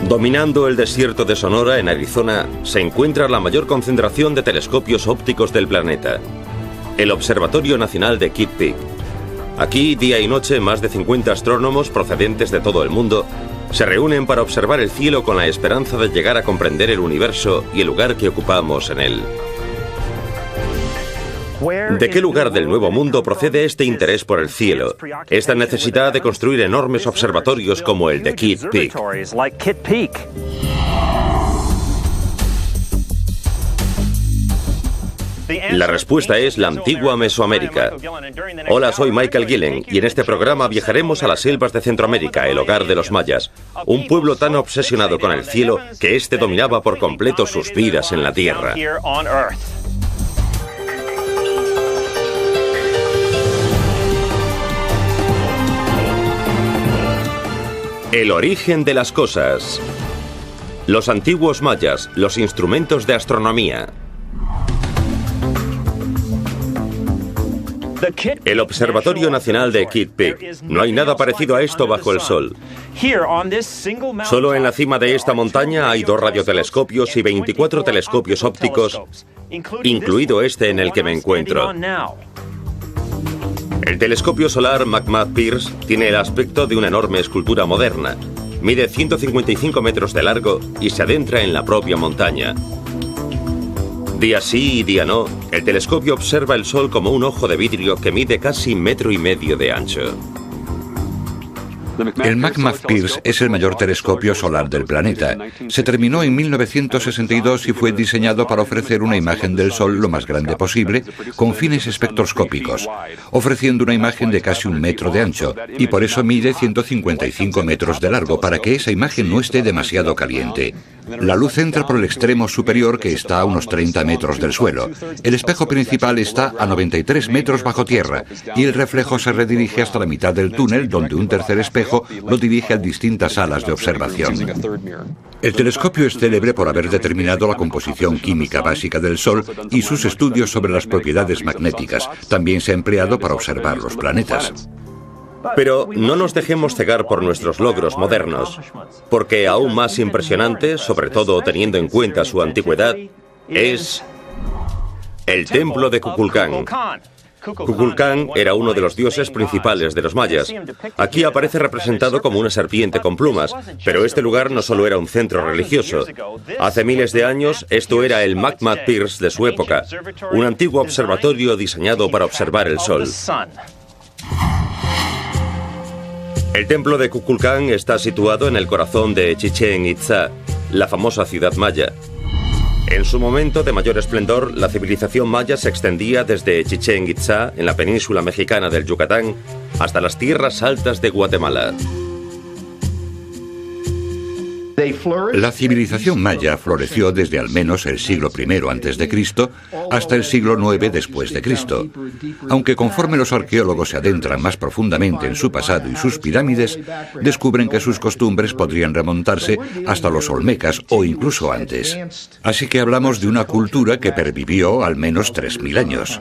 Dominando el desierto de Sonora, en Arizona, se encuentra la mayor concentración de telescopios ópticos del planeta, el Observatorio Nacional de Kitt Peak. Aquí, día y noche, más de 50 astrónomos procedentes de todo el mundo se reúnen para observar el cielo con la esperanza de llegar a comprender el universo y el lugar que ocupamos en él. ¿De qué lugar del Nuevo Mundo procede este interés por el cielo, esta necesidad de construir enormes observatorios como el de Kitt Peak? La respuesta es la antigua Mesoamérica. Hola, soy Michael Gillen y en este programa viajaremos a las selvas de Centroamérica, el hogar de los mayas, un pueblo tan obsesionado con el cielo que éste dominaba por completo sus vidas en la tierra. El origen de las cosas. Los antiguos mayas, los instrumentos de astronomía. El Observatorio Nacional de Kitt Peak. No hay nada parecido a esto bajo el sol. Solo en la cima de esta montaña hay 2 radiotelescopios y 24 telescopios ópticos, incluido este en el que me encuentro. El telescopio solar McMath Pierce tiene el aspecto de una enorme escultura moderna. Mide 155 metros de largo y se adentra en la propia montaña. Día sí y día no, el telescopio observa el Sol como un ojo de vidrio que mide casi 1,5 metros de ancho. El McMath Pierce es el mayor telescopio solar del planeta. Se terminó en 1962 y fue diseñado para ofrecer una imagen del Sol lo más grande posible, con fines espectroscópicos, ofreciendo una imagen de casi 1 metro de ancho, y por eso mide 155 metros de largo, para que esa imagen no esté demasiado caliente. La luz entra por el extremo superior, que está a unos 30 metros del suelo. El espejo principal está a 93 metros bajo tierra, y el reflejo se redirige hasta la mitad del túnel, donde un tercer espejo lo dirige a distintas salas de observación. El telescopio es célebre por haber determinado la composición química básica del Sol y sus estudios sobre las propiedades magnéticas. También se ha empleado para observar los planetas. Pero no nos dejemos cegar por nuestros logros modernos, porque aún más impresionante, sobre todo teniendo en cuenta su antigüedad, es el templo de Kukulcán. Kukulcán era uno de los dioses principales de los mayas. Aquí aparece representado como una serpiente con plumas, pero este lugar no solo era un centro religioso. Hace miles de años, esto era el McMath Pierce de su época, un antiguo observatorio diseñado para observar el Sol. El templo de Kukulcán está situado en el corazón de Chichén Itzá, la famosa ciudad maya. En su momento de mayor esplendor, la civilización maya se extendía desde Chichén Itzá, en la península mexicana del Yucatán, hasta las tierras altas de Guatemala. La civilización maya floreció desde al menos el siglo I a.C. hasta el siglo IX después de Cristo. Aunque conforme los arqueólogos se adentran más profundamente en su pasado y sus pirámides, descubren que sus costumbres podrían remontarse hasta los olmecas o incluso antes. Así que hablamos de una cultura que pervivió al menos 3.000 años.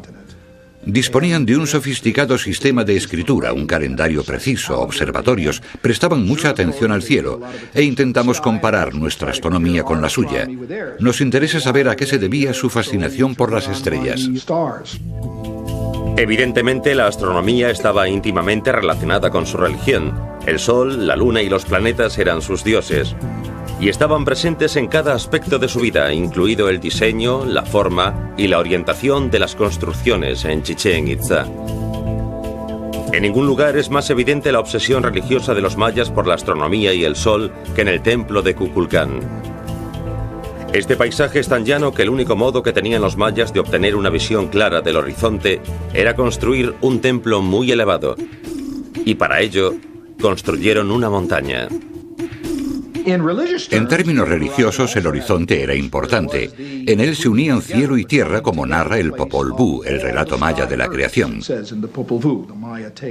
Disponían de un sofisticado sistema de escritura, un calendario preciso, observatorios, prestaban mucha atención al cielo e intentamos comparar nuestra astronomía con la suya. Nos interesa saber a qué se debía su fascinación por las estrellas. Evidentemente, la astronomía estaba íntimamente relacionada con su religión. El Sol, la Luna y los planetas eran sus dioses. Y estaban presentes en cada aspecto de su vida, incluido el diseño, la forma y la orientación de las construcciones en Chichén Itzá. En ningún lugar es más evidente la obsesión religiosa de los mayas por la astronomía y el sol que en el templo de Kukulcán. Este paisaje es tan llano que el único modo que tenían los mayas de obtener una visión clara del horizonte era construir un templo muy elevado. Y para ello, construyeron una montaña. En términos religiosos, el horizonte era importante. En él se unían cielo y tierra, como narra el Popol Vuh, el relato maya de la creación.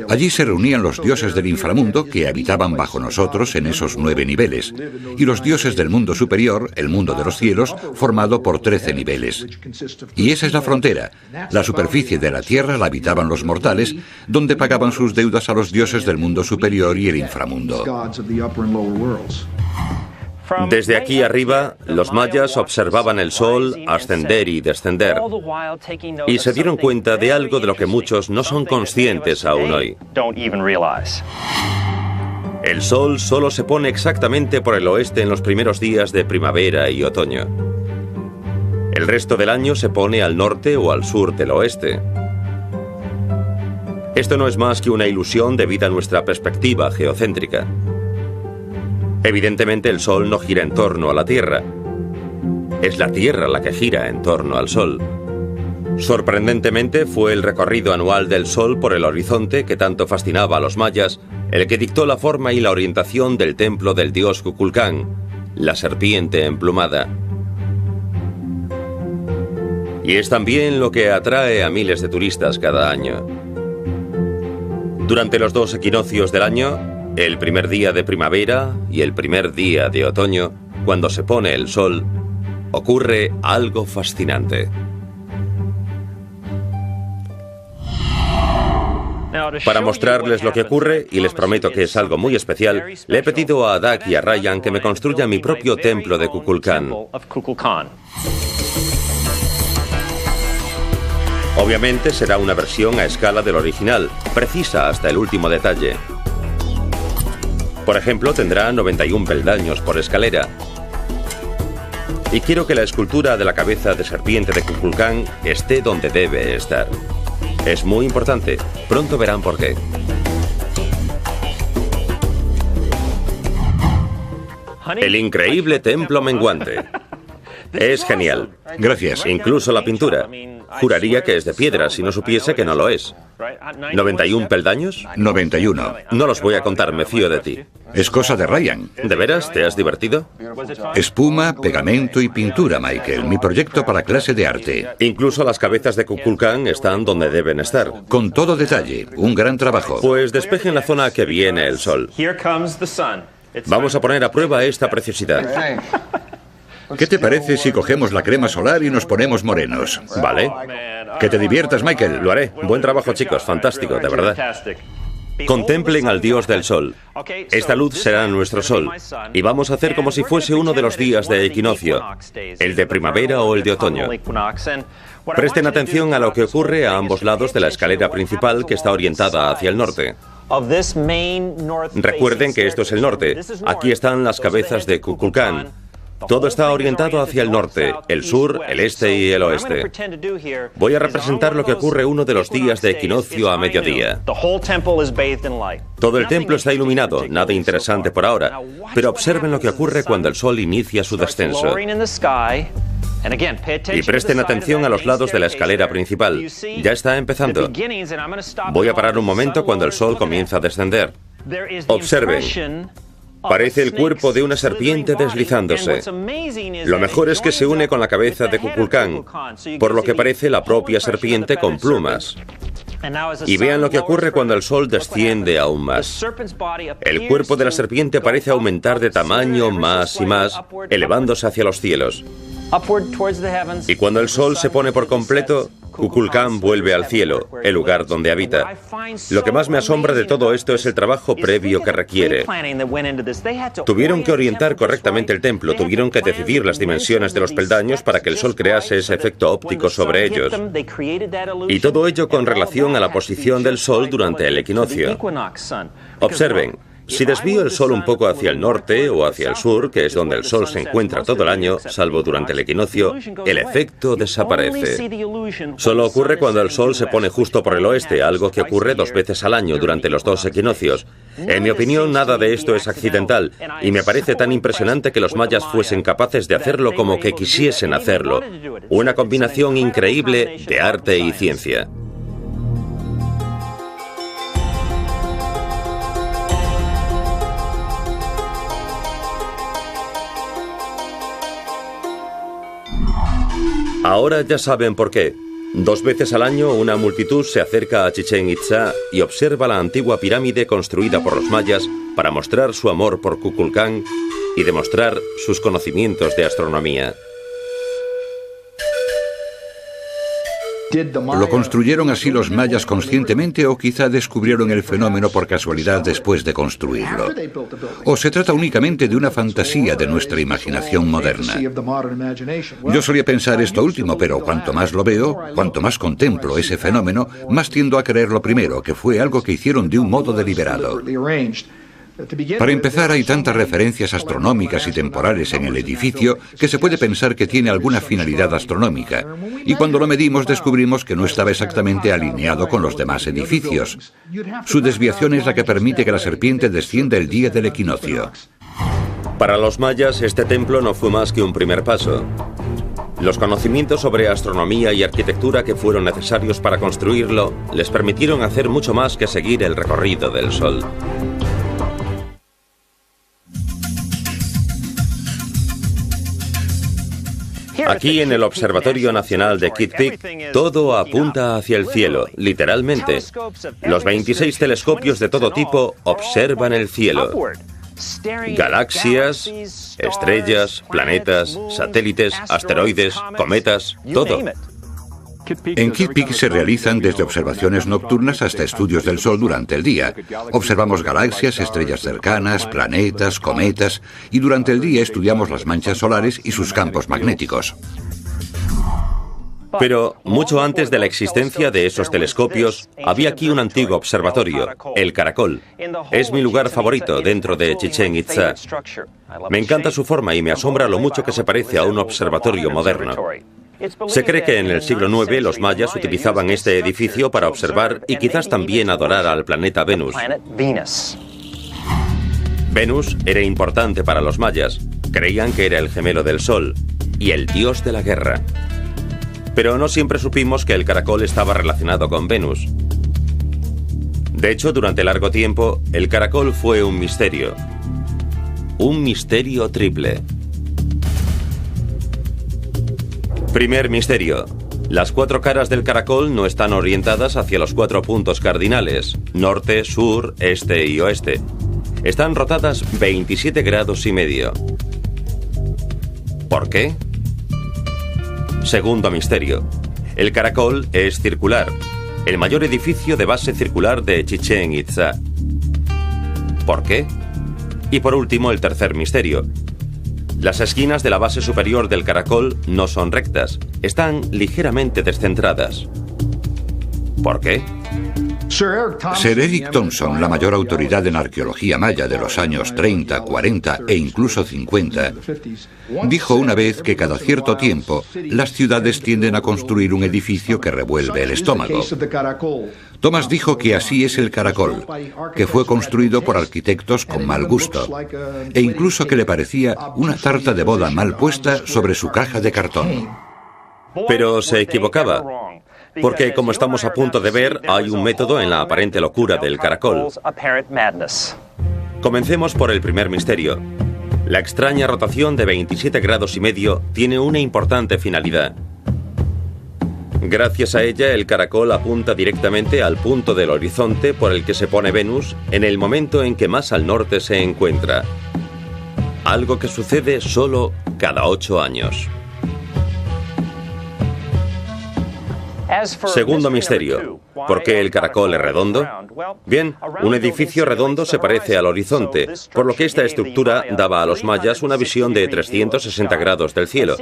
Allí se reunían los dioses del inframundo, que habitaban bajo nosotros en esos 9 niveles, y los dioses del mundo superior, el mundo de los cielos, formado por 13 niveles. Y esa es la frontera. La superficie de la tierra la habitaban los mortales, donde pagaban sus deudas a los dioses del mundo superior y el inframundo. Desde aquí arriba, los mayas observaban el sol ascender y descender, y se dieron cuenta de algo de lo que muchos no son conscientes aún hoy. El sol solo se pone exactamente por el oeste en los primeros días de primavera y otoño. El resto del año se pone al norte o al sur del oeste. Esto no es más que una ilusión debido a nuestra perspectiva geocéntrica. Evidentemente el Sol no gira en torno a la Tierra. Es la Tierra la que gira en torno al Sol. Sorprendentemente fue el recorrido anual del Sol por el horizonte que tanto fascinaba a los mayas el que dictó la forma y la orientación del templo del dios Kukulcán, la serpiente emplumada. Y es también lo que atrae a miles de turistas cada año. Durante los dos equinoccios del año, el primer día de primavera y el primer día de otoño, cuando se pone el sol, ocurre algo fascinante. Para mostrarles lo que ocurre, y les prometo que es algo muy especial, le he pedido a Dak y a Ryan que me construyan mi propio templo de Kukulcán. Obviamente será una versión a escala del original, precisa hasta el último detalle. Por ejemplo, tendrá 91 peldaños por escalera. Y quiero que la escultura de la cabeza de serpiente de Kukulcán esté donde debe estar. Es muy importante, pronto verán por qué. El increíble templo menguante. Es genial. Gracias. Incluso la pintura. Juraría que es de piedra si no supiese que no lo es. ¿91 peldaños? 91. No los voy a contar, me fío de ti. Es cosa de Ryan. ¿De veras? ¿Te has divertido? Espuma, pegamento y pintura, Michael. Mi proyecto para clase de arte. Incluso las cabezas de Kukulcán están donde deben estar. Con todo detalle. Un gran trabajo. Pues despejen la zona que viene el sol. Vamos a poner a prueba esta preciosidad. ¿Qué te parece si cogemos la crema solar y nos ponemos morenos? Vale. Que te diviertas, Michael. Lo haré. Buen trabajo, chicos. Fantástico, de verdad. Contemplen al dios del sol. Esta luz será nuestro sol. Y vamos a hacer como si fuese uno de los días de equinoccio, el de primavera o el de otoño. Presten atención a lo que ocurre a ambos lados de la escalera principal que está orientada hacia el norte. Recuerden que esto es el norte. Aquí están las cabezas de Kukulcán. Todo está orientado hacia el norte, el sur, el este y el oeste. Voy a representar lo que ocurre uno de los días de equinoccio a mediodía. Todo el templo está iluminado, nada interesante por ahora, pero observen lo que ocurre cuando el sol inicia su descenso. Y presten atención a los lados de la escalera principal. Ya está empezando. Voy a parar un momento cuando el sol comienza a descender. Observen. Parece el cuerpo de una serpiente deslizándose. Lo mejor es que se une con la cabeza de Kukulcán, por lo que parece la propia serpiente con plumas. Y vean lo que ocurre cuando el sol desciende aún más. El cuerpo de la serpiente parece aumentar de tamaño más y más, elevándose hacia los cielos. Y cuando el sol se pone por completo, Kukulcán vuelve al cielo, el lugar donde habita. Lo que más me asombra de todo esto es el trabajo previo que requiere. Tuvieron que orientar correctamente el templo, tuvieron que decidir las dimensiones de los peldaños para que el sol crease ese efecto óptico sobre ellos. Y todo ello con relación a la posición del sol durante el equinoccio. Observen. Si desvío el sol un poco hacia el norte o hacia el sur, que es donde el sol se encuentra todo el año, salvo durante el equinoccio, el efecto desaparece. Solo ocurre cuando el sol se pone justo por el oeste, algo que ocurre 2 veces al año durante los 2 equinoccios. En mi opinión, nada de esto es accidental, y me parece tan impresionante que los mayas fuesen capaces de hacerlo como que quisiesen hacerlo. Una combinación increíble de arte y ciencia. Ahora ya saben por qué. 2 veces al año una multitud se acerca a Chichén Itzá y observa la antigua pirámide construida por los mayas para mostrar su amor por Kukulcán y demostrar sus conocimientos de astronomía. ¿Lo construyeron así los mayas conscientemente o quizá descubrieron el fenómeno por casualidad después de construirlo? ¿O se trata únicamente de una fantasía de nuestra imaginación moderna? Yo solía pensar esto último, pero cuanto más lo veo, cuanto más contemplo ese fenómeno, más tiendo a creer lo primero, que fue algo que hicieron de un modo deliberado. Para empezar, hay tantas referencias astronómicas y temporales en el edificio que se puede pensar que tiene alguna finalidad astronómica. Y cuando lo medimos descubrimos que no estaba exactamente alineado con los demás edificios. Su desviación es la que permite que la serpiente descienda el día del equinoccio. Para los mayas, este templo no fue más que un primer paso. Los conocimientos sobre astronomía y arquitectura que fueron necesarios para construirlo les permitieron hacer mucho más que seguir el recorrido del Sol. Aquí en el Observatorio Nacional de Kitt Peak, todo apunta hacia el cielo, literalmente. Los 26 telescopios de todo tipo observan el cielo. Galaxias, estrellas, planetas, satélites, asteroides, cometas, todo. En Kitt Peak se realizan desde observaciones nocturnas hasta estudios del Sol durante el día. Observamos galaxias, estrellas cercanas, planetas, cometas, y durante el día estudiamos las manchas solares y sus campos magnéticos. Pero mucho antes de la existencia de esos telescopios, había aquí un antiguo observatorio, el Caracol. Es mi lugar favorito dentro de Chichén Itzá. Me encanta su forma y me asombra lo mucho que se parece a un observatorio moderno. Se cree que en el siglo IX los mayas utilizaban este edificio para observar y quizás también adorar al planeta Venus. Venus era importante para los mayas. Creían que era el gemelo del Sol y el dios de la guerra. Pero no siempre supimos que el caracol estaba relacionado con Venus. De hecho, durante largo tiempo, el caracol fue un misterio. Un misterio triple. Primer misterio. Las 4 caras del caracol no están orientadas hacia los 4 puntos cardinales, norte, sur, este y oeste. Están rotadas 27 grados y medio. ¿Por qué? Segundo misterio. El caracol es circular, el mayor edificio de base circular de Chichén Itzá. ¿Por qué? Y por último, el tercer misterio. Las esquinas de la base superior del caracol no son rectas, están ligeramente descentradas. ¿Por qué? Sir Eric Thompson, la mayor autoridad en arqueología maya de los años 30, 40 e incluso 50, dijo una vez que cada cierto tiempo las ciudades tienden a construir un edificio que revuelve el estómago. Thomas dijo que así es el caracol, que fue construido por arquitectos con mal gusto, e incluso que le parecía una tarta de boda mal puesta sobre su caja de cartón. Pero se equivocaba. Porque, como estamos a punto de ver, hay un método en la aparente locura del caracol. Comencemos por el primer misterio. La extraña rotación de 27 grados y medio tiene una importante finalidad. Gracias a ella, el caracol apunta directamente al punto del horizonte por el que se pone Venus en el momento en que más al norte se encuentra. Algo que sucede solo cada 8 años. Segundo misterio. ¿Por qué el caracol es redondo? Bien, un edificio redondo se parece al horizonte, por lo que esta estructura daba a los mayas una visión de 360 grados del cielo.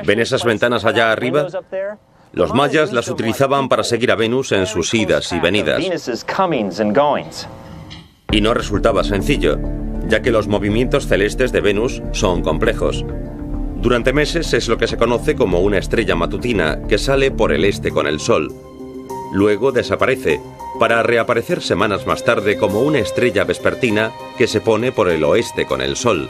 ¿Ven esas ventanas allá arriba? Los mayas las utilizaban para seguir a Venus en sus idas y venidas. Y no resultaba sencillo, ya que los movimientos celestes de Venus son complejos. Durante meses es lo que se conoce como una estrella matutina que sale por el este con el Sol. Luego desaparece, para reaparecer semanas más tarde como una estrella vespertina que se pone por el oeste con el Sol.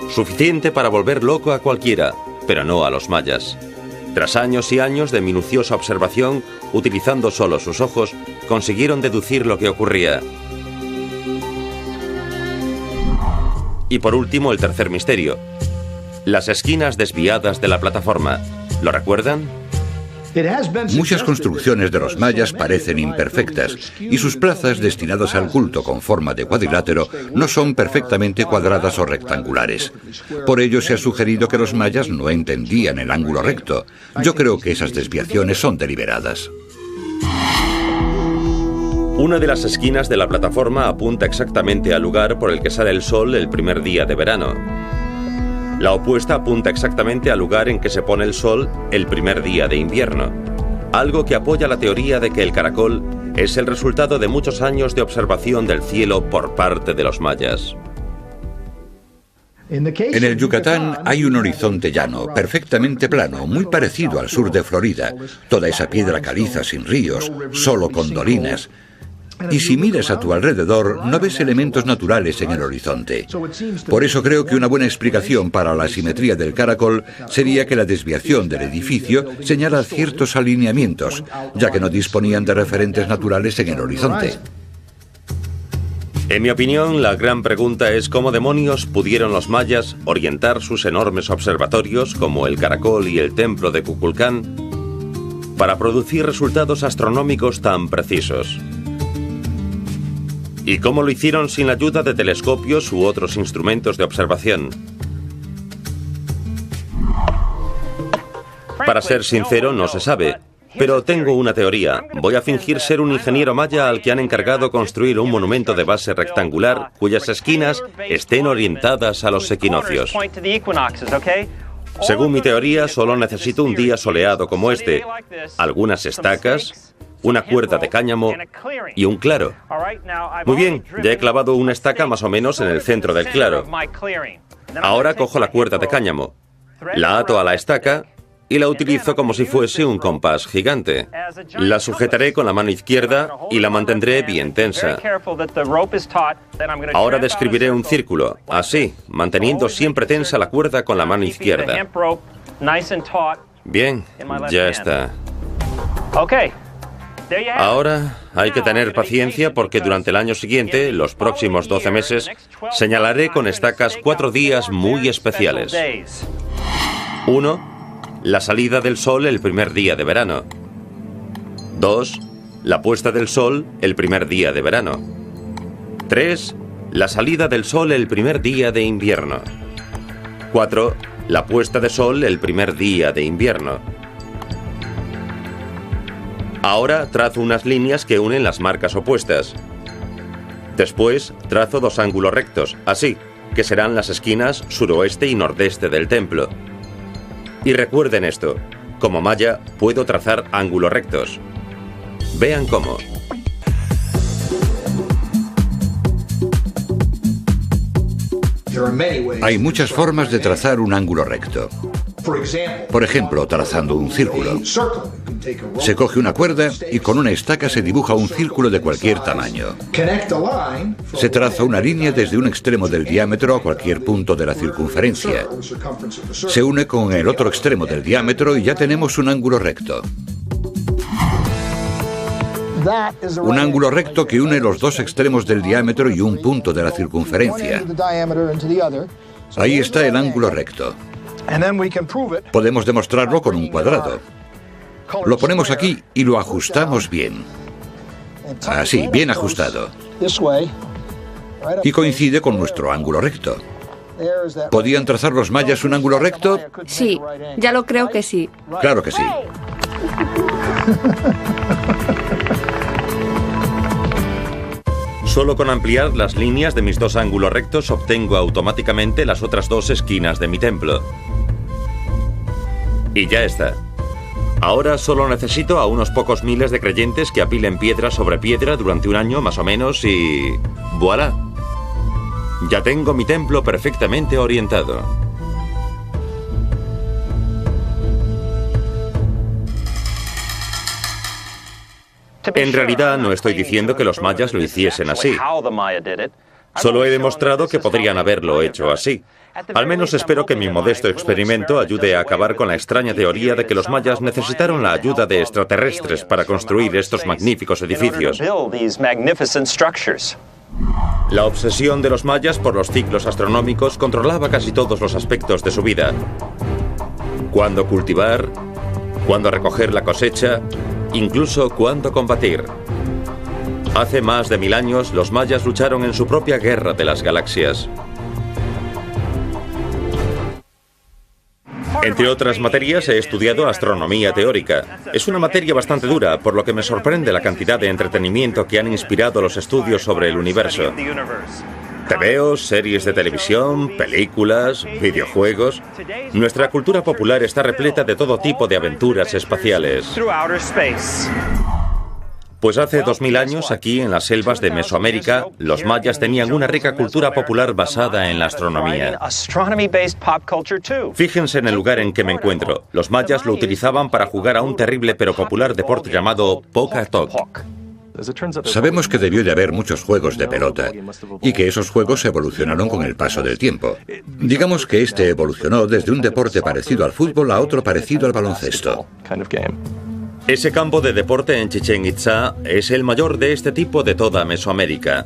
Suficiente para volver loco a cualquiera, pero no a los mayas. Tras años y años de minuciosa observación, utilizando solo sus ojos, consiguieron deducir lo que ocurría. Y por último, el tercer misterio. Las esquinas desviadas de la plataforma. ¿Lo recuerdan? Muchas construcciones de los mayas parecen imperfectas y sus plazas destinadas al culto con forma de cuadrilátero no son perfectamente cuadradas o rectangulares. Por ello se ha sugerido que los mayas no entendían el ángulo recto. Yo creo que esas desviaciones son deliberadas. Una de las esquinas de la plataforma apunta exactamente al lugar por el que sale el sol el primer día de verano. La opuesta apunta exactamente al lugar en que se pone el sol el primer día de invierno, algo que apoya la teoría de que el caracol es el resultado de muchos años de observación del cielo por parte de los mayas. En el Yucatán hay un horizonte llano, perfectamente plano, muy parecido al sur de Florida. Toda esa piedra caliza sin ríos, solo con dolinas. Y si miras a tu alrededor, no ves elementos naturales en el horizonte. Por eso creo que una buena explicación para la simetría del caracol sería que la desviación del edificio señala ciertos alineamientos, ya que no disponían de referentes naturales en el horizonte. En mi opinión, la gran pregunta es cómo demonios pudieron los mayas orientar sus enormes observatorios, como el Caracol y el Templo de Kukulcán, para producir resultados astronómicos tan precisos. ¿Y cómo lo hicieron sin la ayuda de telescopios u otros instrumentos de observación? Para ser sincero, no se sabe. Pero tengo una teoría. Voy a fingir ser un ingeniero maya al que han encargado construir un monumento de base rectangular cuyas esquinas estén orientadas a los equinoccios. Según mi teoría, solo necesito un día soleado como este, algunas estacas, una cuerda de cáñamo y un claro. Muy bien, ya he clavado una estaca más o menos en el centro del claro. Ahora cojo la cuerda de cáñamo, la ato a la estaca y la utilizo como si fuese un compás gigante. La sujetaré con la mano izquierda y la mantendré bien tensa. Ahora describiré un círculo, así, manteniendo siempre tensa la cuerda con la mano izquierda. Bien, ya está. Ahora hay que tener paciencia porque durante el año siguiente, los próximos 12 meses, señalaré con estacas 4 días muy especiales. 1. La salida del sol el primer día de verano. 2. La puesta del sol el primer día de verano. 3. La salida del sol el primer día de invierno. 4. La puesta de sol el primer día de invierno. Ahora trazo unas líneas que unen las marcas opuestas. Después trazo 2 ángulos rectos, así, que serán las esquinas suroeste y nordeste del templo. Y recuerden esto, como maya puedo trazar ángulos rectos. Vean cómo. Hay muchas formas de trazar un ángulo recto. Por ejemplo, trazando un círculo. Se coge una cuerda y con una estaca se dibuja un círculo de cualquier tamaño. Se traza una línea desde un extremo del diámetro a cualquier punto de la circunferencia. Se une con el otro extremo del diámetro y ya tenemos un ángulo recto. Un ángulo recto que une los 2 extremos del diámetro y un punto de la circunferencia. Ahí está el ángulo recto. Podemos demostrarlo con un cuadrado. Lo ponemos aquí y lo ajustamos bien. Así, bien ajustado. Y coincide con nuestro ángulo recto. ¿Podían trazar los mayas un ángulo recto? Sí, ya lo creo que sí. Claro que sí. Solo con ampliar las líneas de mis 2 ángulos rectos obtengo automáticamente las otras 2 esquinas de mi templo. Y ya está. Ahora solo necesito a unos pocos miles de creyentes que apilen piedra sobre piedra durante un año más o menos y... ¡voilá! Ya tengo mi templo perfectamente orientado. En realidad no estoy diciendo que los mayas lo hiciesen así. Solo he demostrado que podrían haberlo hecho así. Al menos espero que mi modesto experimento ayude a acabar con la extraña teoría de que los mayas necesitaron la ayuda de extraterrestres para construir estos magníficos edificios. La obsesión de los mayas por los ciclos astronómicos controlaba casi todos los aspectos de su vida. Cuándo cultivar, cuándo recoger la cosecha, incluso cuándo combatir. Hace más de 1000 años, los mayas lucharon en su propia guerra de las galaxias. Entre otras materias, he estudiado astronomía teórica. Es una materia bastante dura, por lo que me sorprende la cantidad de entretenimiento que han inspirado los estudios sobre el universo. Tebeos, series de televisión, películas, videojuegos. Nuestra cultura popular está repleta de todo tipo de aventuras espaciales. Pues hace 2000 años, aquí en las selvas de Mesoamérica, los mayas tenían una rica cultura popular basada en la astronomía. Fíjense en el lugar en que me encuentro. Los mayas lo utilizaban para jugar a un terrible pero popular deporte llamado Poca-Toc. Sabemos que debió de haber muchos juegos de pelota y que esos juegos evolucionaron con el paso del tiempo. Digamos que este evolucionó desde un deporte parecido al fútbol a otro parecido al baloncesto. Ese campo de deporte en Chichén Itzá es el mayor de este tipo de toda Mesoamérica.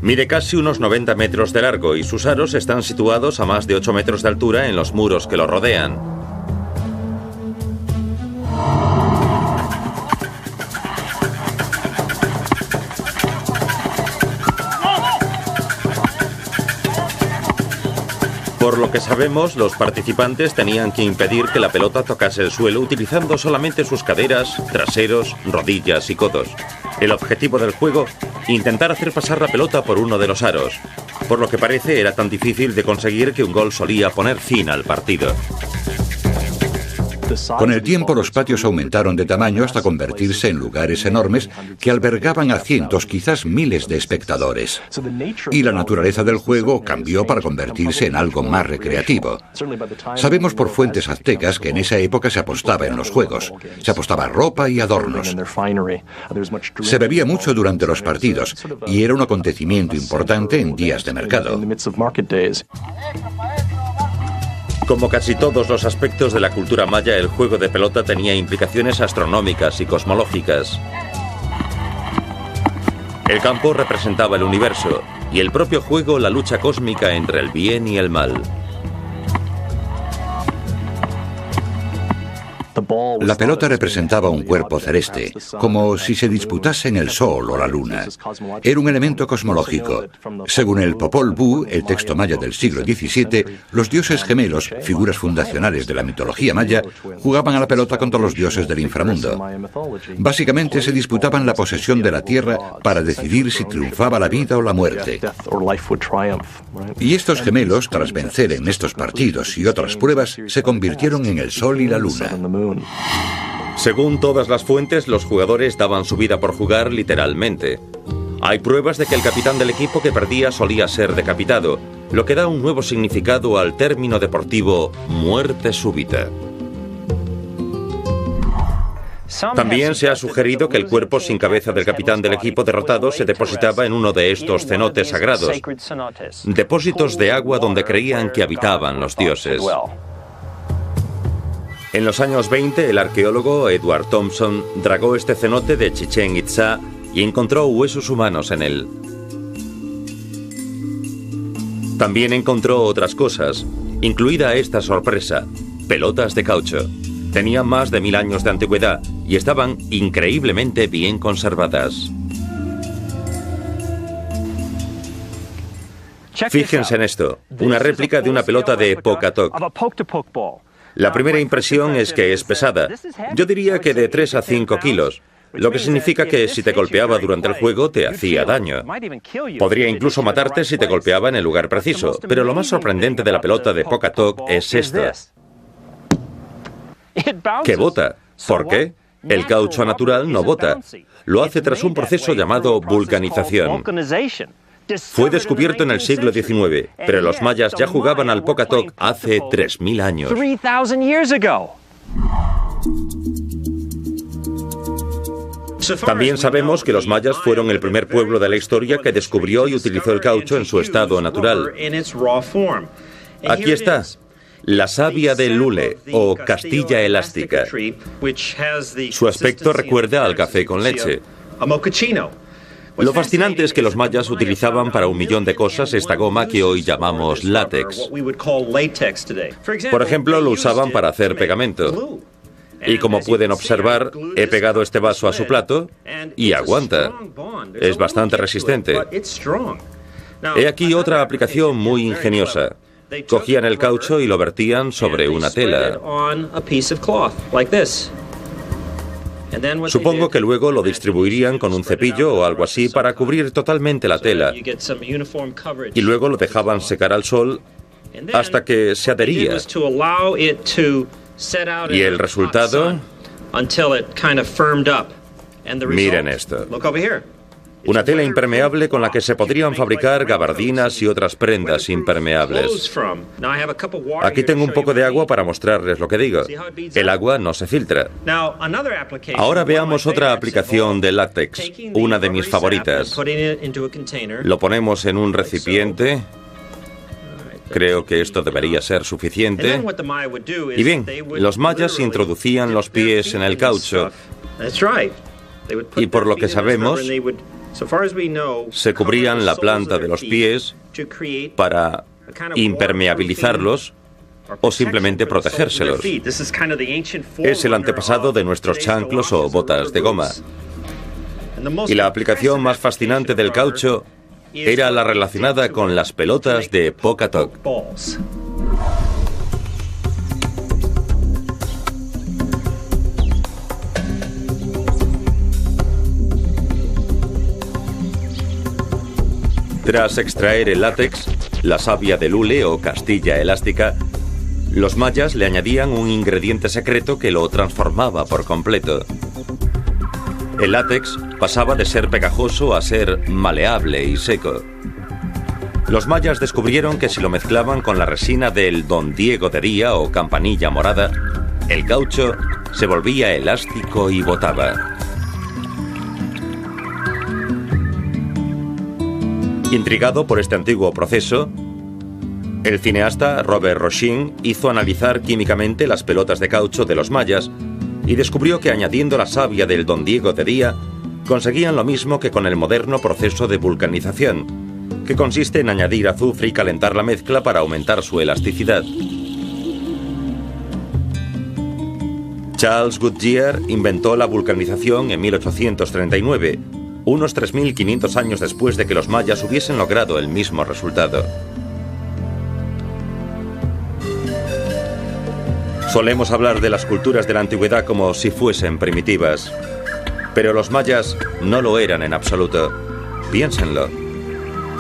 Mide casi unos 90 metros de largo y sus aros están situados a más de 8 metros de altura en los muros que lo rodean. Por lo que sabemos, los participantes tenían que impedir que la pelota tocase el suelo utilizando solamente sus caderas, traseros, rodillas y codos. El objetivo del juego, intentar hacer pasar la pelota por uno de los aros. Por lo que parece, era tan difícil de conseguir que un gol solía poner fin al partido. Con el tiempo, los patios aumentaron de tamaño hasta convertirse en lugares enormes que albergaban a cientos, quizás miles de espectadores. Y la naturaleza del juego cambió para convertirse en algo más recreativo. Sabemos por fuentes aztecas que en esa época se apostaba en los juegos. Se apostaba a ropa y adornos. Se bebía mucho durante los partidos y era un acontecimiento importante en días de mercado. Como casi todos los aspectos de la cultura maya, el juego de pelota tenía implicaciones astronómicas y cosmológicas. El campo representaba el universo y el propio juego la lucha cósmica entre el bien y el mal. La pelota representaba un cuerpo celeste, como si se disputasen el Sol o la Luna. Era un elemento cosmológico. Según el Popol Vuh, el texto maya del siglo XVII, los dioses gemelos, figuras fundacionales de la mitología maya, jugaban a la pelota contra los dioses del inframundo. Básicamente se disputaban la posesión de la tierra para decidir si triunfaba la vida o la muerte. Y estos gemelos, tras vencer en estos partidos y otras pruebas, se convirtieron en el Sol y la Luna. Según todas las fuentes, los jugadores daban su vida por jugar literalmente. Hay pruebas de que el capitán del equipo que perdía solía ser decapitado, lo que da un nuevo significado al término deportivo muerte súbita. También se ha sugerido que el cuerpo sin cabeza del capitán del equipo derrotado se depositaba en uno de estos cenotes sagrados, depósitos de agua donde creían que habitaban los dioses. En los años 20, el arqueólogo Edward Thompson dragó este cenote de Chichén Itzá y encontró huesos humanos en él. También encontró otras cosas, incluida esta sorpresa: pelotas de caucho. Tenían más de 1000 años de antigüedad y estaban increíblemente bien conservadas. Fíjense en esto, una réplica de una pelota de Poca-Toc. La primera impresión es que es pesada. Yo diría que de 3 a 5 kilos, lo que significa que si te golpeaba durante el juego te hacía daño. Podría incluso matarte si te golpeaba en el lugar preciso, pero lo más sorprendente de la pelota de Poca-Toc es esto: que bota. ¿Por qué? El caucho natural no bota. Lo hace tras un proceso llamado vulcanización. Fue descubierto en el siglo XIX, pero los mayas ya jugaban al Poca-Toc hace 3000 años. También sabemos que los mayas fueron el primer pueblo de la historia que descubrió y utilizó el caucho en su estado natural. Aquí está, la savia de Lule, o castilla elástica. Su aspecto recuerda al café con leche. Lo fascinante es que los mayas utilizaban para 1.000.000 de cosas esta goma que hoy llamamos látex. Por ejemplo, lo usaban para hacer pegamento. Y como pueden observar, he pegado este vaso a su plato y aguanta. Es bastante resistente. He aquí otra aplicación muy ingeniosa. Cogían el caucho y lo vertían sobre una tela. Supongo que luego lo distribuirían con un cepillo o algo así para cubrir totalmente la tela. Y luego lo dejaban secar al sol hasta que se adhería. Y el resultado... Miren esto. Una tela impermeable con la que se podrían fabricar gabardinas y otras prendas impermeables. Aquí tengo un poco de agua para mostrarles lo que digo. El agua no se filtra. Ahora veamos otra aplicación del látex, una de mis favoritas. Lo ponemos en un recipiente. Creo que esto debería ser suficiente. Y bien, los mayas introducían los pies en el caucho. Y por lo que sabemos, se cubrían la planta de los pies para impermeabilizarlos o simplemente protegérselos. Es el antepasado de nuestros chanclos o botas de goma. Y la aplicación más fascinante del caucho era la relacionada con las pelotas de Pocatoc. Tras extraer el látex, la savia del hule o castilla elástica, los mayas le añadían un ingrediente secreto que lo transformaba por completo. El látex pasaba de ser pegajoso a ser maleable y seco. Los mayas descubrieron que si lo mezclaban con la resina del Don Diego de Día o campanilla morada, el caucho se volvía elástico y botaba. Intrigado por este antiguo proceso, el cineasta Robert Rochin hizo analizar químicamente las pelotas de caucho de los mayas y descubrió que añadiendo la savia del Don Diego de Día conseguían lo mismo que con el moderno proceso de vulcanización, que consiste en añadir azufre y calentar la mezcla para aumentar su elasticidad. Charles Goodyear inventó la vulcanización en 1839, unos 3.500 años después de que los mayas hubiesen logrado el mismo resultado. Solemos hablar de las culturas de la antigüedad como si fuesen primitivas, pero los mayas no lo eran en absoluto. Piénsenlo.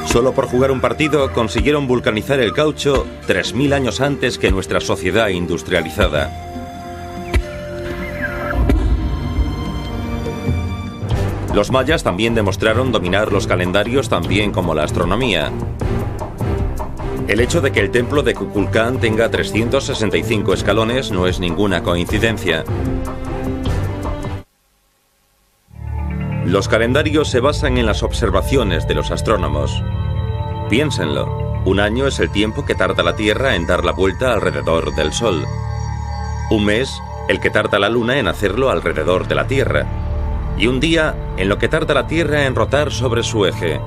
Solo por jugar un partido consiguieron vulcanizar el caucho 3.000 años antes que nuestra sociedad industrializada. Los mayas también demostraron dominar los calendarios tan bien como la astronomía. El hecho de que el templo de Kukulcán tenga 365 escalones no es ninguna coincidencia. Los calendarios se basan en las observaciones de los astrónomos. Piénsenlo, un año es el tiempo que tarda la Tierra en dar la vuelta alrededor del Sol. Un mes, el que tarda la Luna en hacerlo alrededor de la Tierra. Y un día en lo que tarda la Tierra en rotar sobre su eje.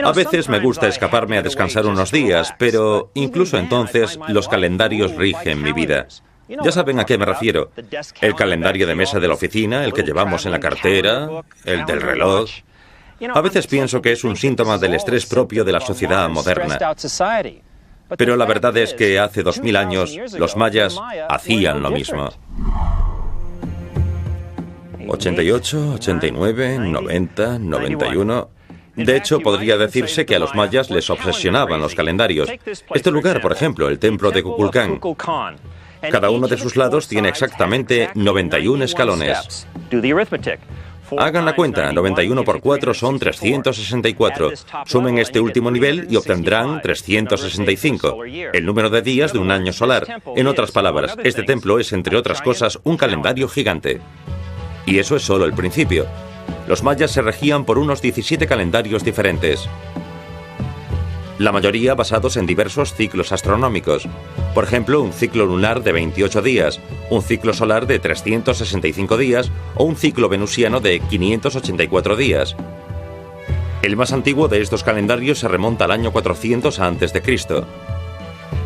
A veces me gusta escaparme a descansar unos días, pero incluso entonces los calendarios rigen mi vida. Ya saben a qué me refiero. El calendario de mesa de la oficina, el que llevamos en la cartera, el del reloj. A veces pienso que es un síntoma del estrés propio de la sociedad moderna. Pero la verdad es que hace 2000 años los mayas hacían lo mismo. 88, 89, 90, 91... De hecho, podría decirse que a los mayas les obsesionaban los calendarios. Este lugar, por ejemplo, el templo de Kukulcán. Cada uno de sus lados tiene exactamente 91 escalones. Hagan la cuenta, 91 por 4 son 364. Sumen este último nivel y obtendrán 365, el número de días de un año solar. En otras palabras, este templo es, entre otras cosas, un calendario gigante. Y eso es solo el principio. Los mayas se regían por unos 17 calendarios diferentes, la mayoría basados en diversos ciclos astronómicos. Por ejemplo, un ciclo lunar de 28 días, un ciclo solar de 365 días o un ciclo venusiano de 584 días. El más antiguo de estos calendarios se remonta al año 400 a.C.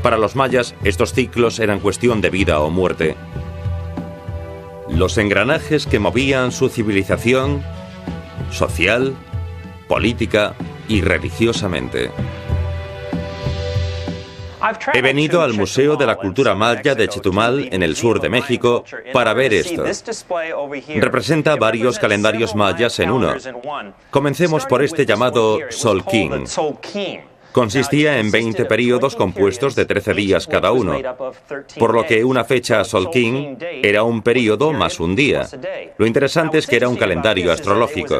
Para los mayas, estos ciclos eran cuestión de vida o muerte. Los engranajes que movían su civilización social, política y religiosamente. He venido al Museo de la Cultura Maya de Chetumal, en el sur de México, para ver esto. Representa varios calendarios mayas en uno. Comencemos por este llamado Tzolk'in. Consistía en 20 períodos compuestos de 13 días cada uno, por lo que una fecha Tzolk'in era un período más un día. Lo interesante es que era un calendario astrológico.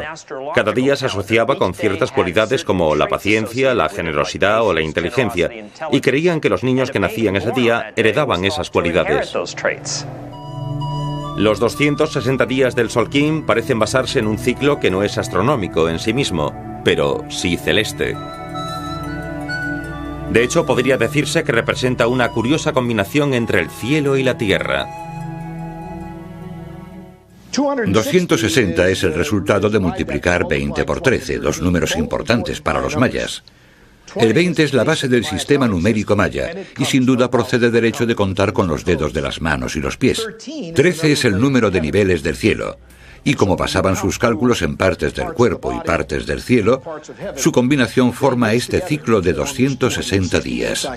Cada día se asociaba con ciertas cualidades como la paciencia, la generosidad o la inteligencia, y creían que los niños que nacían ese día heredaban esas cualidades. Los 260 días del Tzolk'in parecen basarse en un ciclo que no es astronómico en sí mismo, pero sí celeste. De hecho, podría decirse que representa una curiosa combinación entre el cielo y la tierra. 260 es el resultado de multiplicar 20 por 13, dos números importantes para los mayas. El 20 es la base del sistema numérico maya y sin duda procede del hecho de contar con los dedos de las manos y los pies. 13 es el número de niveles del cielo. Y como basaban sus cálculos en partes del cuerpo y partes del cielo, su combinación forma este ciclo de 260 días.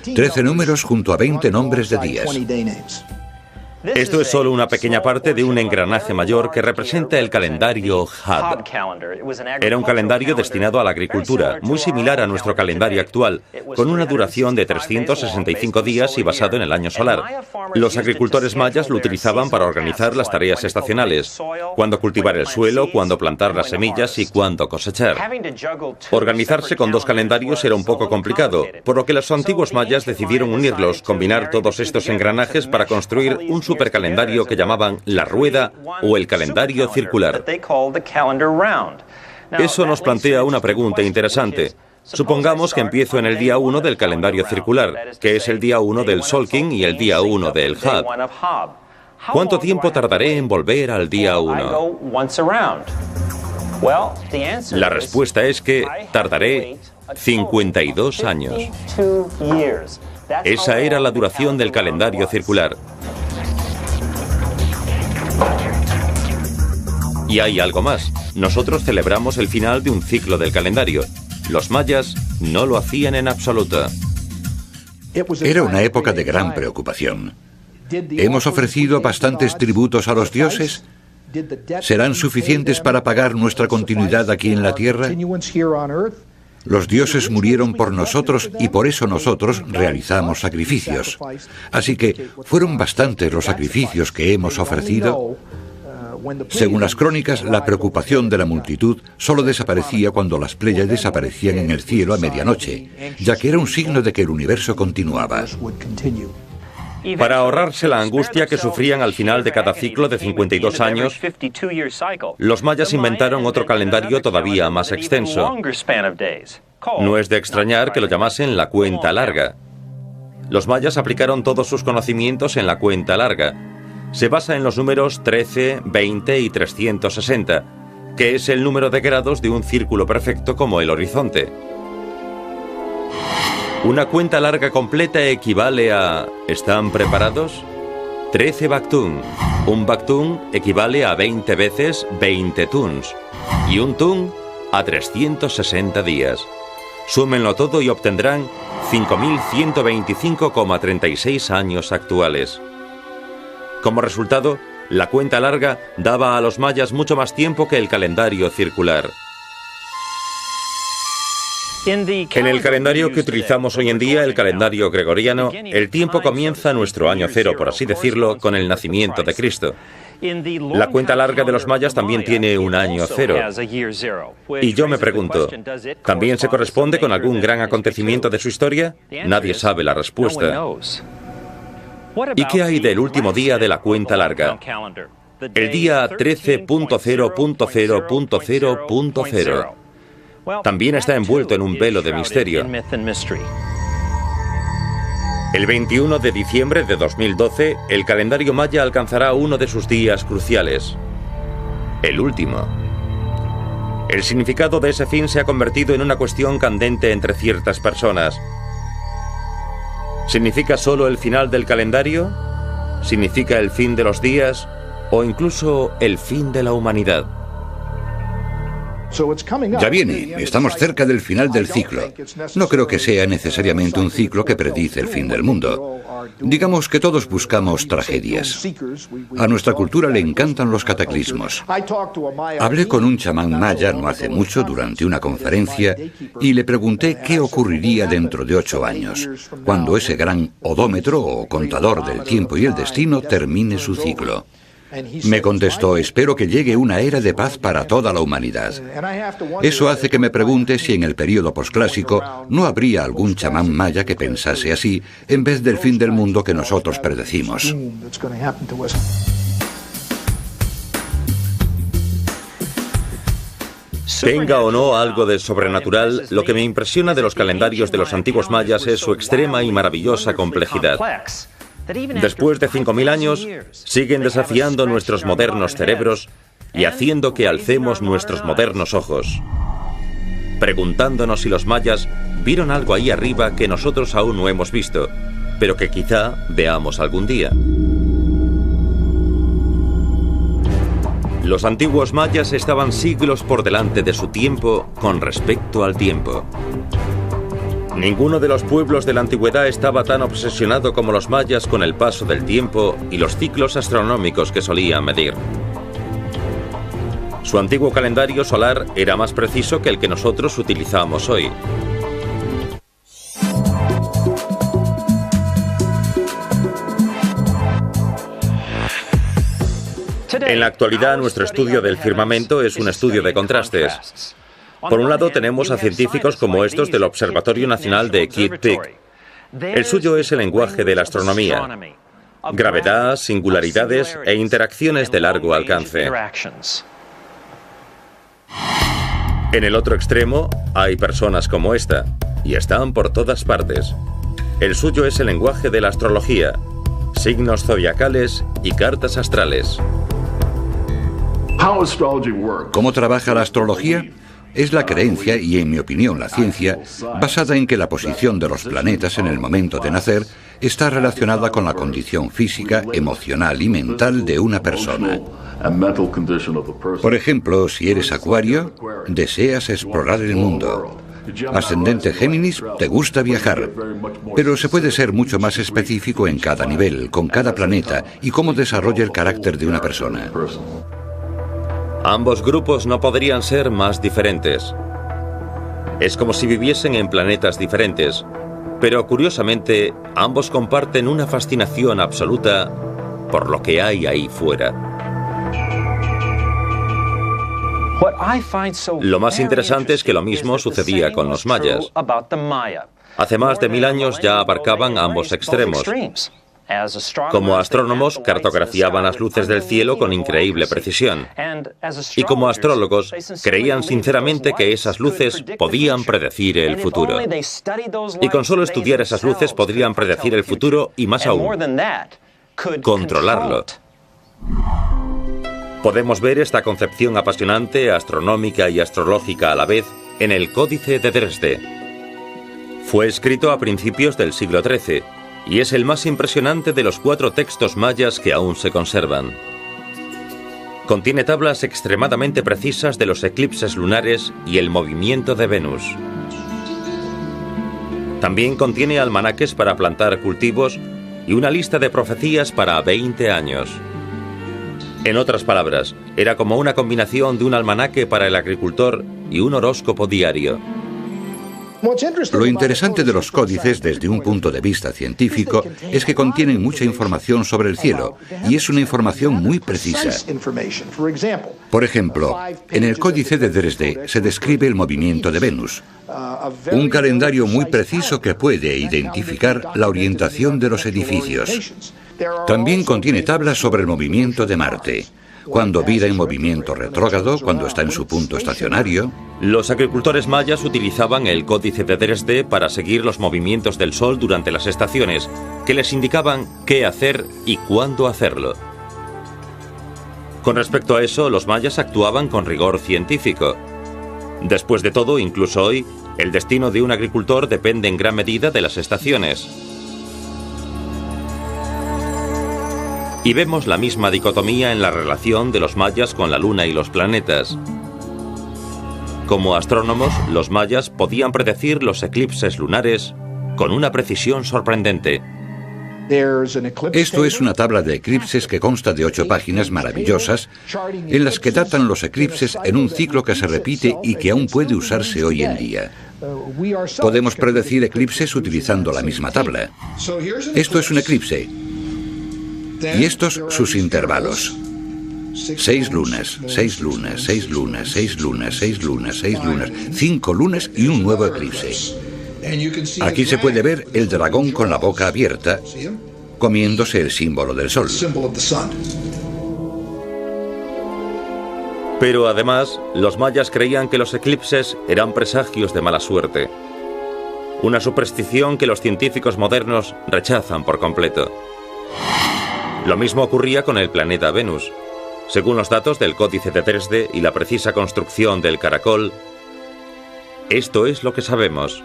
13 números junto a 20 nombres de días. Esto es solo una pequeña parte de un engranaje mayor que representa el calendario Hab. Era un calendario destinado a la agricultura, muy similar a nuestro calendario actual, con una duración de 365 días y basado en el año solar. Los agricultores mayas lo utilizaban para organizar las tareas estacionales, cuándo cultivar el suelo, cuándo plantar las semillas y cuándo cosechar. Organizarse con dos calendarios era un poco complicado, por lo que los antiguos mayas decidieron unirlos, combinar todos estos engranajes para construir un supercalendario que llamaban la rueda o el calendario circular. Eso nos plantea una pregunta interesante. Supongamos que empiezo en el día 1 del calendario circular, que es el día 1 del Tzolk'in y el día 1 del Hab. ¿Cuánto tiempo tardaré en volver al día 1? La respuesta es que tardaré 52 años. Esa era la duración del calendario circular. Y hay algo más. Nosotros celebramos el final de un ciclo del calendario. Los mayas no lo hacían en absoluto. Era una época de gran preocupación. ¿Hemos ofrecido bastantes tributos a los dioses? ¿Serán suficientes para pagar nuestra continuidad aquí en la tierra? Los dioses murieron por nosotros y por eso nosotros realizamos sacrificios. Así que, ¿fueron bastantes los sacrificios que hemos ofrecido? Según las crónicas, la preocupación de la multitud solo desaparecía cuando las Pléyades aparecían en el cielo a medianoche, ya que era un signo de que el universo continuaba. Para ahorrarse la angustia que sufrían al final de cada ciclo de 52 años, los mayas inventaron otro calendario todavía más extenso. No es de extrañar que lo llamasen la cuenta larga. Los mayas aplicaron todos sus conocimientos en la cuenta larga. Se basa en los números 13, 20 y 360, que es el número de grados de un círculo perfecto como el horizonte. Una cuenta larga completa equivale a... ¿Están preparados? 13 baktun. Un baktun equivale a 20 veces 20 tuns. Y un tun a 360 días. Súmenlo todo y obtendrán 5.125,36 años actuales. Como resultado, la cuenta larga daba a los mayas mucho más tiempo que el calendario circular. En el calendario que utilizamos hoy en día, el calendario gregoriano, el tiempo comienza nuestro año cero, por así decirlo, con el nacimiento de Cristo. La cuenta larga de los mayas también tiene un año cero. Y yo me pregunto, ¿también se corresponde con algún gran acontecimiento de su historia? Nadie sabe la respuesta. ¿Y qué hay del último día de la cuenta larga? El día 13.0.0.0.0. También está envuelto en un velo de misterio. El 21 de diciembre de 2012, el calendario maya alcanzará uno de sus días cruciales. El último. El significado de ese fin se ha convertido en una cuestión candente entre ciertas personas. ¿Significa solo el final del calendario? ¿Significa el fin de los días? ¿O incluso el fin de la humanidad? Ya viene, estamos cerca del final del ciclo. No creo que sea necesariamente un ciclo que predice el fin del mundo. Digamos que todos buscamos tragedias. A nuestra cultura le encantan los cataclismos. Hablé con un chamán maya no hace mucho durante una conferencia y le pregunté qué ocurriría dentro de 8 años, cuando ese gran odómetro o contador del tiempo y el destino termine su ciclo. Me contestó: espero que llegue una era de paz para toda la humanidad. Eso hace que me pregunte si en el período posclásico no habría algún chamán maya que pensase así, en vez del fin del mundo que nosotros predecimos. Tenga o no algo de sobrenatural, lo que me impresiona de los calendarios de los antiguos mayas es su extrema y maravillosa complejidad. Después de 5.000 años, siguen desafiando nuestros modernos cerebros y haciendo que alcemos nuestros modernos ojos, preguntándonos si los mayas vieron algo ahí arriba que nosotros aún no hemos visto, pero que quizá veamos algún día. Los antiguos mayas estaban siglos por delante de su tiempo con respecto al tiempo. Ninguno de los pueblos de la antigüedad estaba tan obsesionado como los mayas con el paso del tiempo y los ciclos astronómicos que solían medir. Su antiguo calendario solar era más preciso que el que nosotros utilizamos hoy. En la actualidad, nuestro estudio del firmamento es un estudio de contrastes. Por un lado, tenemos a científicos como estos del Observatorio Nacional de Kitt Peak. El suyo es el lenguaje de la astronomía: gravedad, singularidades e interacciones de largo alcance. En el otro extremo, hay personas como esta, y están por todas partes. El suyo es el lenguaje de la astrología: signos zodiacales y cartas astrales. ¿Cómo trabaja la astrología? Es la creencia, y en mi opinión la ciencia, basada en que la posición de los planetas en el momento de nacer está relacionada con la condición física, emocional y mental de una persona. Por ejemplo, si eres Acuario, deseas explorar el mundo. Ascendente Géminis, te gusta viajar. Pero se puede ser mucho más específico en cada nivel, con cada planeta, y cómo desarrolla el carácter de una persona. Ambos grupos no podrían ser más diferentes. Es como si viviesen en planetas diferentes, pero curiosamente ambos comparten una fascinación absoluta por lo que hay ahí fuera. Lo más interesante es que lo mismo sucedía con los mayas. Hace más de 1000 años ya abarcaban ambos extremos. Como astrónomos, cartografiaban las luces del cielo con increíble precisión. Y como astrólogos, creían sinceramente que esas luces podían predecir el futuro. Y con solo estudiar esas luces podrían predecir el futuro y, más aún, controlarlo. Podemos ver esta concepción apasionante, astronómica y astrológica a la vez, en el Códice de Dresde. Fue escrito a principios del siglo XIII, y es el más impresionante de los 4 textos mayas que aún se conservan. Contiene tablas extremadamente precisas de los eclipses lunares y el movimiento de Venus. También contiene almanaques para plantar cultivos y una lista de profecías para 20 años. En otras palabras, era como una combinación de un almanaque para el agricultor y un horóscopo diario. Lo interesante de los códices desde un punto de vista científico es que contienen mucha información sobre el cielo, y es una información muy precisa. Por ejemplo, en el Códice de Dresde se describe el movimiento de Venus, un calendario muy preciso que puede identificar la orientación de los edificios. También contiene tablas sobre el movimiento de Marte, cuando vira en movimiento retrógrado, cuando está en su punto estacionario. Los agricultores mayas utilizaban el Códice de Dresde para seguir los movimientos del Sol durante las estaciones, que les indicaban qué hacer y cuándo hacerlo. Con respecto a eso, los mayas actuaban con rigor científico. Después de todo, incluso hoy, el destino de un agricultor depende en gran medida de las estaciones. Y vemos la misma dicotomía en la relación de los mayas con la luna y los planetas. Como astrónomos, los mayas podían predecir los eclipses lunares con una precisión sorprendente. Esto es una tabla de eclipses que consta de 8 páginas maravillosas en las que datan los eclipses en un ciclo que se repite y que aún puede usarse hoy en día. Podemos predecir eclipses utilizando la misma tabla. Esto es un eclipse. Y estos sus intervalos. 6 lunas, 6 lunas, 6 lunas, 6 lunas, 6 lunas, 6 lunas, 5 lunas y un nuevo eclipse. Aquí se puede ver el dragón con la boca abierta, comiéndose el símbolo del sol. Pero además, los mayas creían que los eclipses eran presagios de mala suerte. Una superstición que los científicos modernos rechazan por completo. Lo mismo ocurría con el planeta Venus. Según los datos del Códice de Dresde y la precisa construcción del caracol, esto es lo que sabemos.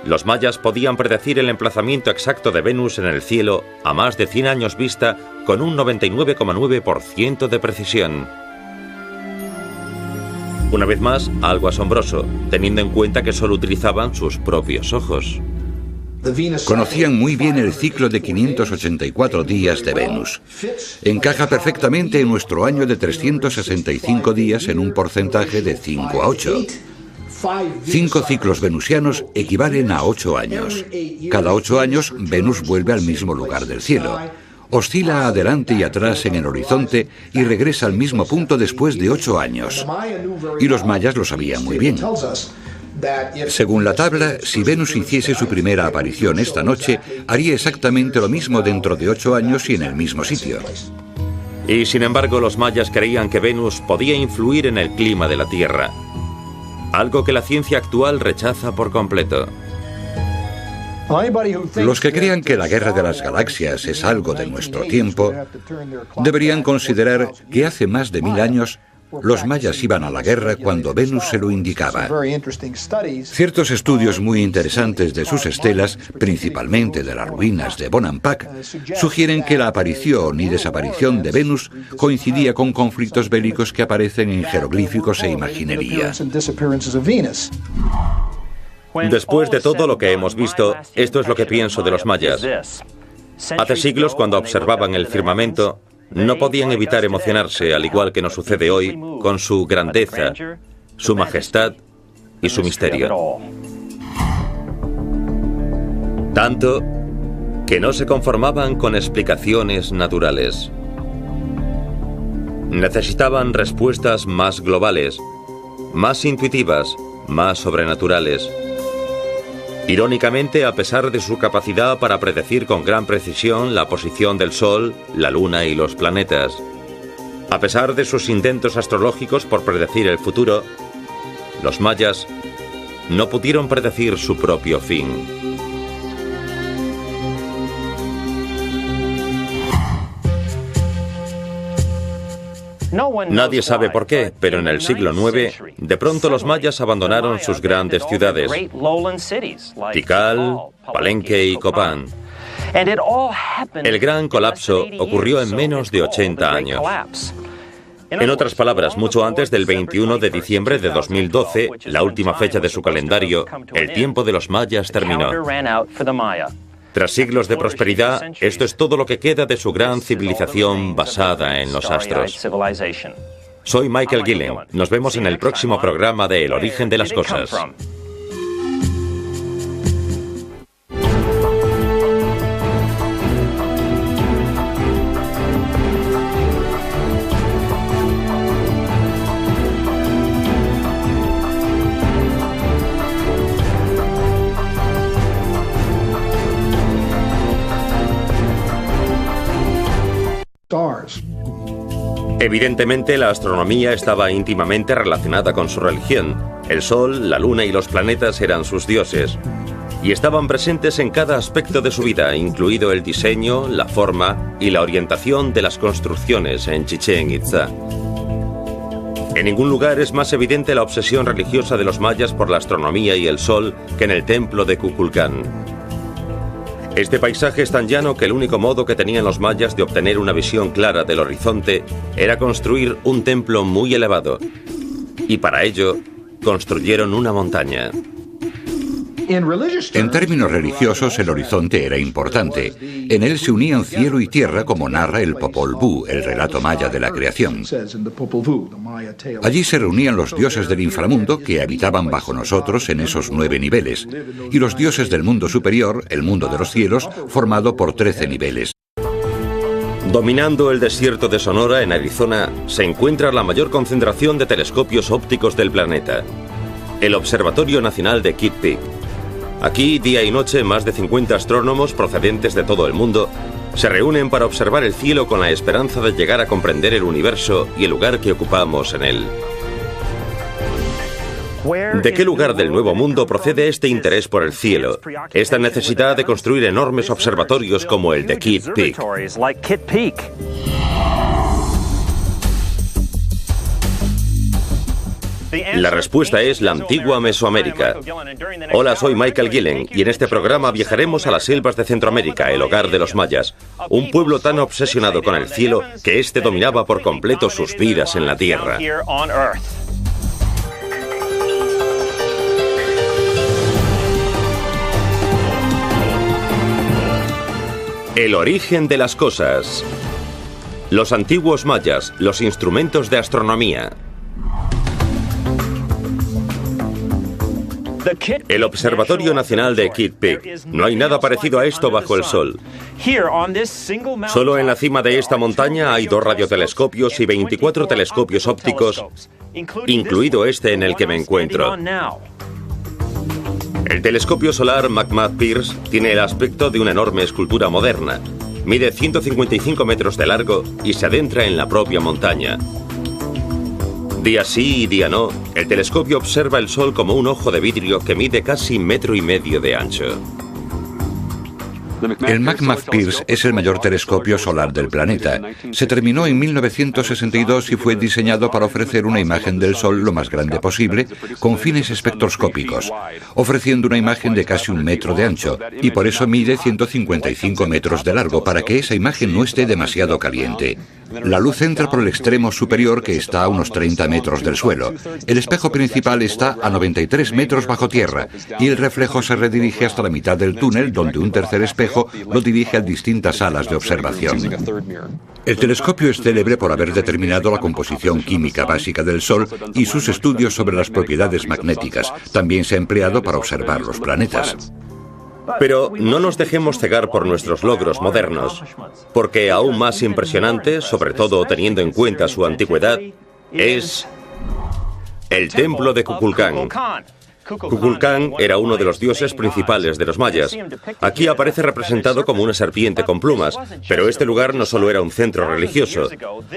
Los mayas podían predecir el emplazamiento exacto de Venus en el cielo a más de 100 años vista con un 99,9% de precisión. Una vez más, algo asombroso, teniendo en cuenta que solo utilizaban sus propios ojos. Conocían muy bien el ciclo de 584 días de Venus. Encaja perfectamente en nuestro año de 365 días en un porcentaje de 5 a 8. 5 ciclos venusianos equivalen a 8 años. Cada 8 años, Venus vuelve al mismo lugar del cielo. Oscila adelante y atrás en el horizonte y regresa al mismo punto después de 8 años. Y los mayas lo sabían muy bien. Según la tabla, si Venus hiciese su primera aparición esta noche, haría exactamente lo mismo dentro de 8 años y en el mismo sitio. Y sin embargo, los mayas creían que Venus podía influir en el clima de la Tierra, algo que la ciencia actual rechaza por completo. Los que crean que la guerra de las galaxias es algo de nuestro tiempo, deberían considerar que hace más de 1000 años los mayas iban a la guerra cuando Venus se lo indicaba. Ciertos estudios muy interesantes de sus estelas, principalmente de las ruinas de Bonampak, sugieren que la aparición y desaparición de Venus coincidía con conflictos bélicos que aparecen en jeroglíficos e imaginería. Después de todo lo que hemos visto, esto es lo que pienso de los mayas. Hace siglos, cuando observaban el firmamento, no podían evitar emocionarse, al igual que nos sucede hoy, con su grandeza, su majestad y su misterio. Tanto que no se conformaban con explicaciones naturales. Necesitaban respuestas más globales, más intuitivas, más sobrenaturales. Irónicamente, a pesar de su capacidad para predecir con gran precisión la posición del Sol, la Luna y los planetas, a pesar de sus intentos astrológicos por predecir el futuro, los mayas no pudieron predecir su propio fin. Nadie sabe por qué, pero en el siglo IX, de pronto los mayas abandonaron sus grandes ciudades, Tikal, Palenque y Copán. El gran colapso ocurrió en menos de 80 años. En otras palabras, mucho antes del 21 de diciembre de 2012, la última fecha de su calendario, el tiempo de los mayas terminó. Tras siglos de prosperidad, esto es todo lo que queda de su gran civilización basada en los astros. Soy Michael Gillen. Nos vemos en el próximo programa de El origen de las cosas. Evidentemente, la astronomía estaba íntimamente relacionada con su religión. El Sol, la Luna y los planetas eran sus dioses. Y estaban presentes en cada aspecto de su vida, incluido el diseño, la forma y la orientación de las construcciones en Chichén Itzá. En ningún lugar es más evidente la obsesión religiosa de los mayas por la astronomía y el Sol que en el templo de Kukulcán. Este paisaje es tan llano que el único modo que tenían los mayas de obtener una visión clara del horizonte era construir un templo muy elevado. Y para ello, construyeron una montaña. En términos religiosos, el horizonte era importante. En él se unían cielo y tierra, como narra el Popol Vuh, el relato maya de la creación. Allí se reunían los dioses del inframundo, que habitaban bajo nosotros en esos 9 niveles, y los dioses del mundo superior, el mundo de los cielos, formado por 13 niveles. Dominando el desierto de Sonora, en Arizona, se encuentra la mayor concentración de telescopios ópticos del planeta, el Observatorio Nacional de Kitt Peak. Aquí, día y noche, más de 50 astrónomos procedentes de todo el mundo se reúnen para observar el cielo con la esperanza de llegar a comprender el universo y el lugar que ocupamos en él. ¿De qué lugar del Nuevo Mundo procede este interés por el cielo, esta necesidad de construir enormes observatorios como el de Kitt Peak? La respuesta es la antigua Mesoamérica. Hola, soy Michael Gillen y en este programa viajaremos a las selvas de Centroamérica, el hogar de los mayas, un pueblo tan obsesionado con el cielo que éste dominaba por completo sus vidas en la tierra. El origen de las cosas. Los antiguos mayas, los instrumentos de astronomía. El Observatorio Nacional de Kitt Peak. No hay nada parecido a esto bajo el sol. Solo en la cima de esta montaña hay 2 radiotelescopios y 24 telescopios ópticos, incluido este en el que me encuentro. El telescopio solar McMurdo-Pierce tiene el aspecto de una enorme escultura moderna. Mide 155 metros de largo y se adentra en la propia montaña. Día sí y día no, el telescopio observa el Sol como un ojo de vidrio que mide casi 1,5 metros de ancho. El McMurdo-Pierce es el mayor telescopio solar del planeta. Se terminó en 1962 y fue diseñado para ofrecer una imagen del Sol lo más grande posible, con fines espectroscópicos, ofreciendo una imagen de casi 1 metro de ancho, y por eso mide 155 metros de largo, para que esa imagen no esté demasiado caliente. La luz entra por el extremo superior, que está a unos 30 metros del suelo. El espejo principal está a 93 metros bajo tierra, y el reflejo se redirige hasta la mitad del túnel, donde un tercer espejo lo dirige a distintas salas de observación. El telescopio es célebre por haber determinado la composición química básica del Sol y sus estudios sobre las propiedades magnéticas. También se ha empleado para observar los planetas. Pero no nos dejemos cegar por nuestros logros modernos, porque aún más impresionante, sobre todo teniendo en cuenta su antigüedad, es el templo de Kukulcán. Kukulcán era uno de los dioses principales de los mayas. Aquí aparece representado como una serpiente con plumas, pero este lugar no solo era un centro religioso.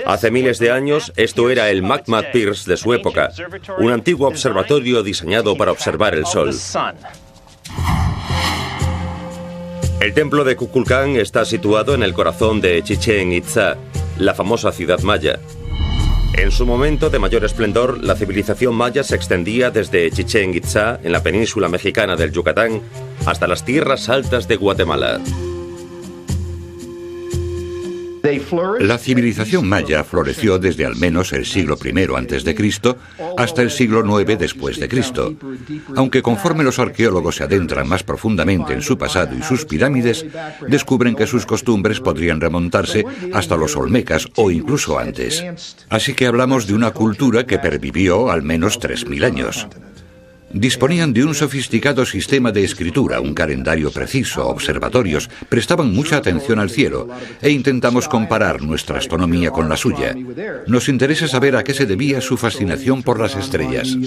Hace miles de años, esto era el McMurdo-Pierce de su época, un antiguo observatorio diseñado para observar el Sol. El templo de Kukulcán está situado en el corazón de Chichén Itzá, la famosa ciudad maya. En su momento de mayor esplendor, la civilización maya se extendía desde Chichén Itzá, en la península mexicana del Yucatán, hasta las tierras altas de Guatemala. La civilización maya floreció desde al menos el siglo I a.C. hasta el siglo IX después de Cristo. Aunque conforme los arqueólogos se adentran más profundamente en su pasado y sus pirámides, descubren que sus costumbres podrían remontarse hasta los olmecas o incluso antes. Así que hablamos de una cultura que pervivió al menos 3000 años. Disponían de un sofisticado sistema de escritura, un calendario preciso, observatorios, prestaban mucha atención al cielo e intentamos comparar nuestra astronomía con la suya. Nos interesa saber a qué se debía su fascinación por las estrellas.